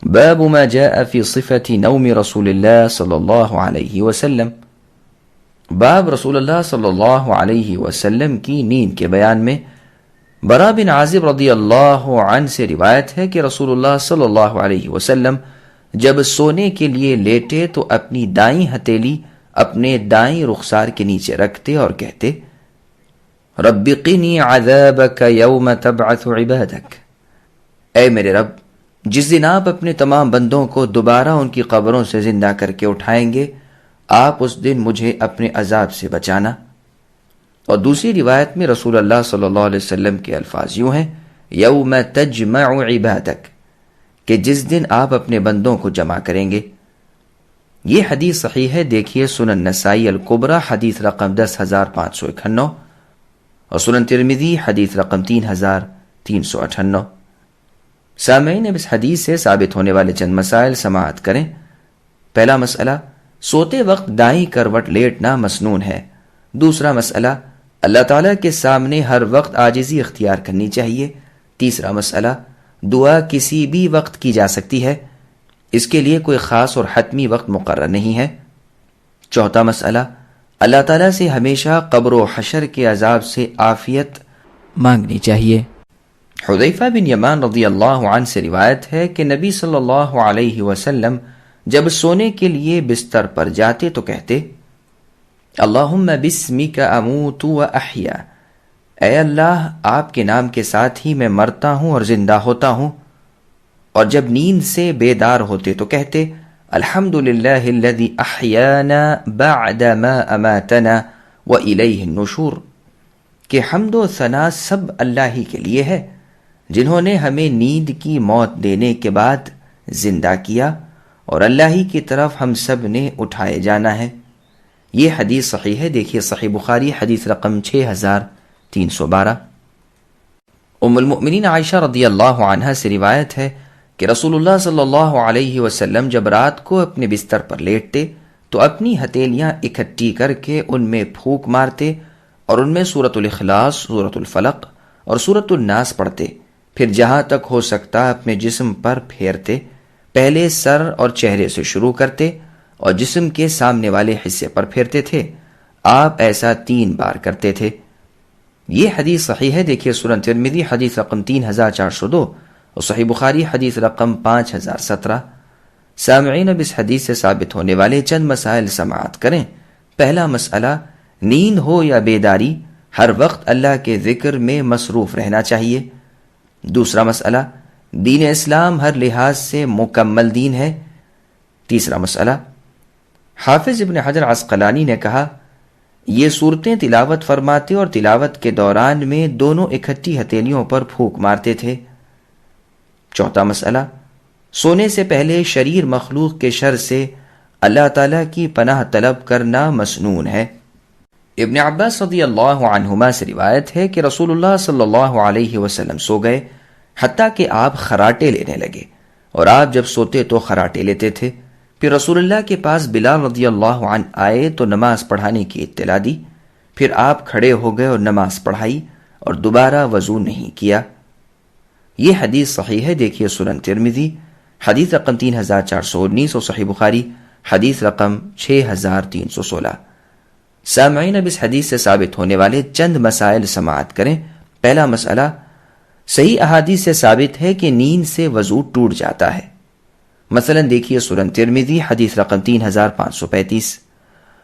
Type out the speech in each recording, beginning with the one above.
باب ما جاء في صفة نوم رسول اللہ صلی اللہ علیہ وسلم، باب رسول اللہ صلی اللہ علیہ وسلم کی نیند کے بیان میں۔ برا بن عازب رضی اللہ عنہ سے روایت ہے کہ رسول اللہ صلی اللہ علیہ وسلم جب سونے کے لیے لیٹے تو اپنی دائیں ہتھیلی اپنے دائیں رخسار کے نیچے رکھتے اور کہتے، رب قنی عذابک یوم تبعث عبادک، اے میرے رب جس دن آپ اپنے تمام بندوں کو دوبارہ ان کی قبروں سے زندہ کر کے اٹھائیں گے، آپ اس دن مجھے اپنے عذاب سے بچانا۔ اور دوسری روایت میں رسول اللہ صلی اللہ علیہ وسلم کے الفاظ یوں ہیں، یوم تجمع عبادک، کہ جس دن آپ اپنے بندوں کو جمع کریں گے۔ یہ حدیث صحیح ہے، دیکھیے سنن نسائی الکبریٰ حدیث رقم 10591 اور سنن ترمذی حدیث رقم 3358۔ سامعین، اب اس حدیث سے ثابت ہونے والے چند مسائل سماعت کریں۔ پہلا مسئلہ، سوتے وقت دائیں کروٹ لیٹنا مسنون ہے۔ دوسرا مسئلہ، اللہ تعالیٰ کے سامنے ہر وقت عاجزی اختیار کرنی چاہیے۔ تیسرا مسئلہ، دعا کسی بھی وقت کی جا سکتی ہے، اس کے لیے کوئی خاص اور حتمی وقت مقرر نہیں ہے۔ چوتھا مسئلہ، اللہ تعالیٰ سے ہمیشہ قبر و حشر کے عذاب سے عافیت مانگنی چاہیے۔ حذیفہ بن یمان رضی اللہ عنہ سے روایت ہے کہ نبی صلی اللہ علیہ وسلم جب سونے کے لیے بستر پر جاتے تو کہتے، اللہم بسمک اموت و احیا، اے اللہ آپ کے نام کے ساتھ ہی میں مرتا ہوں اور زندہ ہوتا ہوں۔ اور جب نیند سے بیدار ہوتے تو کہتے، الحمدللہ الذی احیانا بعد ما اماتنا والیہ النشور، کہ حمد و ثنا سب اللہ ہی کے لیے ہے جنہوں نے ہمیں نیند کی موت دینے کے بعد زندہ کیا، اور اللہ ہی کی طرف ہم سب نے اٹھائے جانا ہے۔ یہ حدیث صحیح ہے، دیکھیے صحیح بخاری حدیث رقم 6312۔ ام المؤمنین عائشہ رضی اللہ عنہا سے روایت ہے کہ رسول اللہ صلی اللہ علیہ وسلم جب رات کو اپنے بستر پر لیٹتے تو اپنی ہتھیلیاں اکٹھی کر کے ان میں پھونک مارتے اور ان میں سورۃ الاخلاص، سورۃ الفلق اور سورۃ الناس پڑھتے، پھر جہاں تک ہو سکتا اپنے جسم پر پھیرتے، پہلے سر اور چہرے سے شروع کرتے اور جسم کے سامنے والے حصے پر پھیرتے تھے۔ آپ ایسا 3 بار کرتے تھے۔ یہ حدیث صحیح ہے، دیکھیے سنن ترمذی حدیث رقم 3402 اور صحیح بخاری حدیث رقم 5017۔ سامعین، اب اس حدیث سے ثابت ہونے والے چند مسائل سماعت کریں۔ پہلا مسئلہ، نیند ہو یا بیداری ہر وقت اللہ کے ذکر میں مصروف رہنا چاہیے۔ دوسرا مسئلہ، دین اسلام ہر لحاظ سے مکمل دین ہے۔ تیسرا مسئلہ، حافظ ابن حجر عسقلانی نے کہا، یہ صورتیں تلاوت فرماتے اور تلاوت کے دوران میں دونوں اکٹھی ہتھیلیوں پر پھونک مارتے تھے۔ چوتھا مسئلہ، سونے سے پہلے شریر مخلوق کے شر سے اللہ تعالیٰ کی پناہ طلب کرنا مسنون ہے۔ ابن عباس رضی اللہ عنہما سے روایت ہے کہ رسول اللہ صلی اللہ علیہ وسلم سو گئے حتیٰ کہ آپ خراٹے لینے لگے، اور آپ جب سوتے تو خراٹے لیتے تھے۔ پھر رسول اللہ کے پاس بلال رضی اللہ عنہ آئے تو نماز پڑھانے کی اطلاع دی، پھر آپ کھڑے ہو گئے اور نماز پڑھائی اور دوبارہ وضو نہیں کیا۔ یہ حدیث صحیح ہے، دیکھیے سنن ترمذی حدیث رقم 3419 اور صحیح بخاری حدیث رقم 6316۔ سامعین، اب اس حدیث سے ثابت ہونے والے چند مسائل سماعت کریں۔ پہلا مسئلہ، صحیح احادیث سے ثابت ہے کہ نیند سے وضو ٹوٹ جاتا ہے۔ مثلا دیکھیے سنن ترمذی حدیث رقم 3535،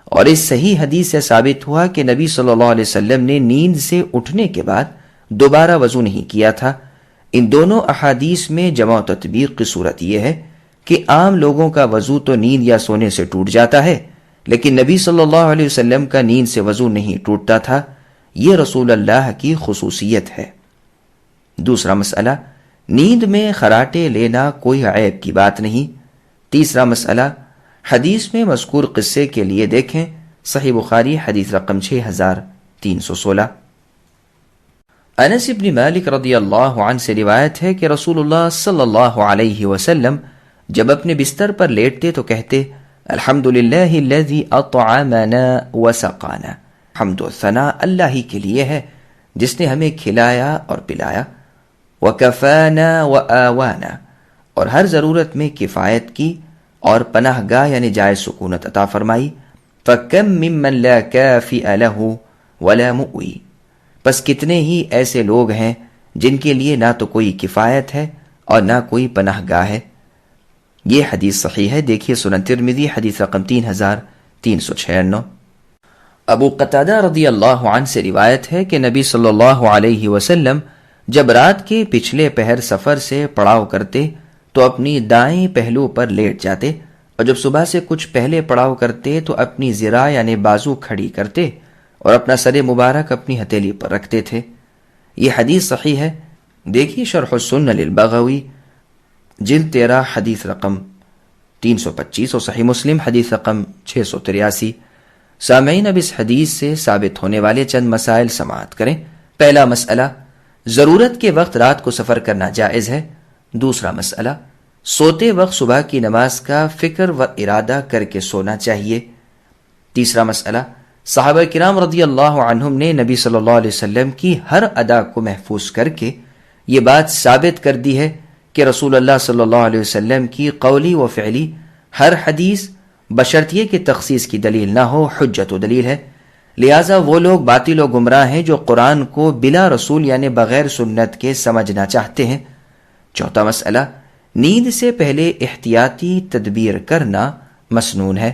اور اس صحیح حدیث سے ثابت ہوا کہ نبی صلی اللہ علیہ وسلم نے نیند سے اٹھنے کے بعد دوبارہ وضو نہیں کیا تھا۔ ان دونوں احادیث میں جمع و تطبیق کی صورت یہ ہے کہ عام لوگوں کا وضو تو نیند یا سونے سے ٹوٹ جاتا ہے، لیکن نبی صلی اللہ علیہ وسلم کا نیند سے وضو نہیں ٹوٹتا تھا۔ یہ رسول اللہ کی خصوصیت ہے۔ دوسرا مسئلہ، نیند میں خراٹے لینا کوئی عیب کی بات نہیں۔ تیسرا مسئلہ، حدیث میں مذکور قصے کے لیے دیکھیں صحیح بخاری حدیث رقم 6316۔ انس بن مالک رضی اللہ عنہ سے روایت ہے کہ رسول اللہ صلی اللہ علیہ وسلم جب اپنے بستر پر لیٹتے تو کہتے، الحمدللہ الذی اطعمنا وسقانا، حمد و ثنا اللہ ہی کے لیے ہے جس نے ہمیں کھلایا اور پلایا، وکفانا وآوانا، اور ہر ضرورت میں کفایت کی اور پناہ گاہ یعنی جائز سکونت عطا فرمائی. فَكَمْ مِمَّنْ لَا كَافِئَ لَهُ وَلَا مُؤْوِي، پس کتنے ہی ایسے لوگ ہیں جن کے لیے نہ تو کوئی کفایت ہے اور نہ کوئی پناہ گاہ ہے. یہ حدیث صحیح ہے. دیکھیے سنن ترمذی حدیث رقم 3396. ابو قتادہ رضی اللہ عنہ سے روایت ہے کہ نبی صلی اللہ علیہ وسلم جب رات کے پچھلے پہر سفر سے پڑاؤ کرتے تو اپنی دائیں پہلو پر لیٹ جاتے، اور جب صبح سے کچھ پہلے پڑاؤ کرتے تو اپنی ذراع یعنی بازو کھڑی کرتے اور اپنا سر مبارک اپنی ہتھیلی پر رکھتے تھے. یہ حدیث صحیح ہے. دیکھیے شرح السنن للبغوی جلد 13 حدیث رقم 325 اور صحیح مسلم حدیث رقم 683. سامعین، اب اس حدیث سے ثابت ہونے والے چند مسائل سماعت کریں. پہلا مسئلہ، ضرورت کے وقت رات کو سفر کرنا جائز ہے. دوسرا مسئلہ، سوتے وقت صبح کی نماز کا فکر و ارادہ کر کے سونا چاہیے. تیسرا مسئلہ، صحابہ کرام رضی اللہ عنہم نے نبی صلی اللہ علیہ وسلم کی ہر ادا کو محفوظ کر کے یہ بات ثابت کر دی ہے کہ رسول اللہ صلی اللہ علیہ وسلم کی قولی و فعلی ہر حدیث بشرطیے کہ تخصیص کی دلیل نہ ہو حجت و دلیل ہے. لہٰذا وہ لوگ باطل و گمراہ ہیں جو قرآن کو بلا رسول یعنی بغیر سنت کے سمجھنا چاہتے ہیں. چوتھا مسئلہ، نیند سے پہلے احتیاطی تدبیر کرنا مسنون ہے.